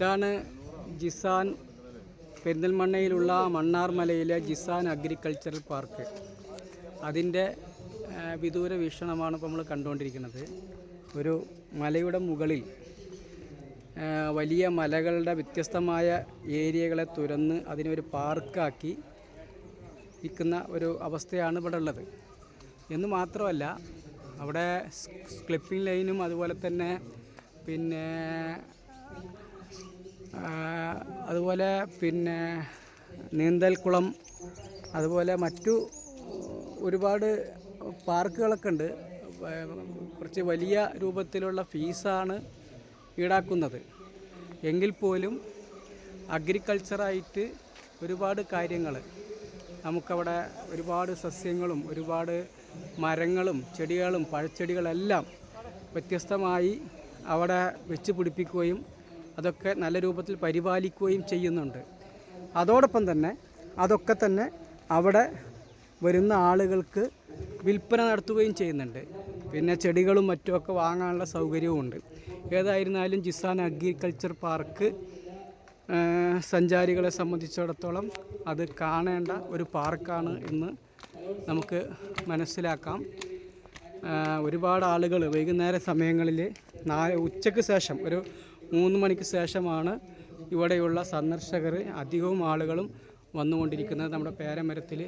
ഇതാണ് Jizan പെരിന്തൽമണ്ണയിലുള്ള മണ്ണാർമലയിലെ Jizan agricultural park. അതിൻ്റെ വിദൂര വീക്ഷണമാണ് ഇപ്പോൾ നമ്മൾ കണ്ടുകൊണ്ടിരിക്കുന്നത്. ഒരു മലയുടെ മുകളിൽ വലിയ മലകളുടെ വ്യത്യസ്തമായ ഏരിയകളെ തുരന്ന് അതിനൊരു പാർക്കാക്കി ഇരിക്കുന്ന ഒരു അവസ്ഥയാണ് ഇവിടെ ഉള്ളത് എന്ന് മാത്രമല്ല, അവിടെ ക്ലിപ്പിംഗ് ലൈനും അതുപോലെ തന്നെ നീന്തൽക്കുളം, അതുപോലെ മറ്റു ഒരുപാട് പാർക്കുകളൊക്കെ ഉണ്ട്. കുറച്ച് വലിയ രൂപത്തിലുള്ള ഫീസാണ് ഈടാക്കുന്നത്. എങ്കിൽ പോലും അഗ്രികൾച്ചറായിട്ട് ഒരുപാട് കാര്യങ്ങൾ നമുക്കവിടെ, ഒരുപാട് സസ്യങ്ങളും ഒരുപാട് മരങ്ങളും ചെടികളും പഴച്ചെടികളെല്ലാം വ്യത്യസ്തമായി അവിടെ വെച്ച് പിടിപ്പിക്കുകയും അതൊക്കെ നല്ല രൂപത്തിൽ പരിപാലിക്കുകയും ചെയ്യുന്നുണ്ട്. അതോടൊപ്പം തന്നെ അതൊക്കെ തന്നെ അവിടെ വരുന്ന ആളുകൾക്ക് വിൽപ്പന നടത്തുകയും ചെയ്യുന്നുണ്ട്. പിന്നെ ചെടികളും മറ്റുമൊക്കെ വാങ്ങാനുള്ള സൗകര്യവുമുണ്ട്. ഏതായിരുന്നാലും ജിസാൻ അഗ്രികൾച്ചർ പാർക്ക് സഞ്ചാരികളെ സംബന്ധിച്ചിടത്തോളം അത് കാണേണ്ട ഒരു പാർക്കാണ് എന്ന് നമുക്ക് മനസ്സിലാക്കാം. ഒരുപാട് ആളുകൾ വൈകുന്നേര സമയങ്ങളിൽ ഉച്ചയ്ക്ക് ശേഷം ഒരു 3 മണിക്ക് ശേഷമാണ് ഇവിടെയുള്ള സന്ദർശകർ അധികവും ആളുകളും വന്നുകൊണ്ടിരിക്കുന്നത്. നമ്മുടെ പേരമരത്തിൽ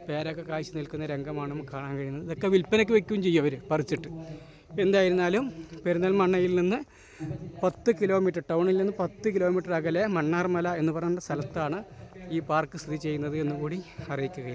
പേരൊക്കെ കായ്ച്ചു നിൽക്കുന്ന രംഗമാണ് നമുക്ക് കാണാൻ കഴിയുന്നത്. ഇതൊക്കെ വിൽപ്പനയ്ക്ക് വയ്ക്കുകയും ചെയ്യും അവർ പറിച്ചിട്ട്. എന്തായിരുന്നാലും പെരിന്തൽമണ്ണയിൽ നിന്ന് 10 കിലോമീറ്റർ, ടൗണിൽ നിന്ന് 10 കിലോമീറ്റർ അകലെ മണ്ണാർമല എന്ന് പറയുന്ന സ്ഥലത്താണ് ഈ പാർക്ക് സ്ഥിതി ചെയ്യുന്നത് എന്നുകൂടി അറിയിക്കുകയാണ്.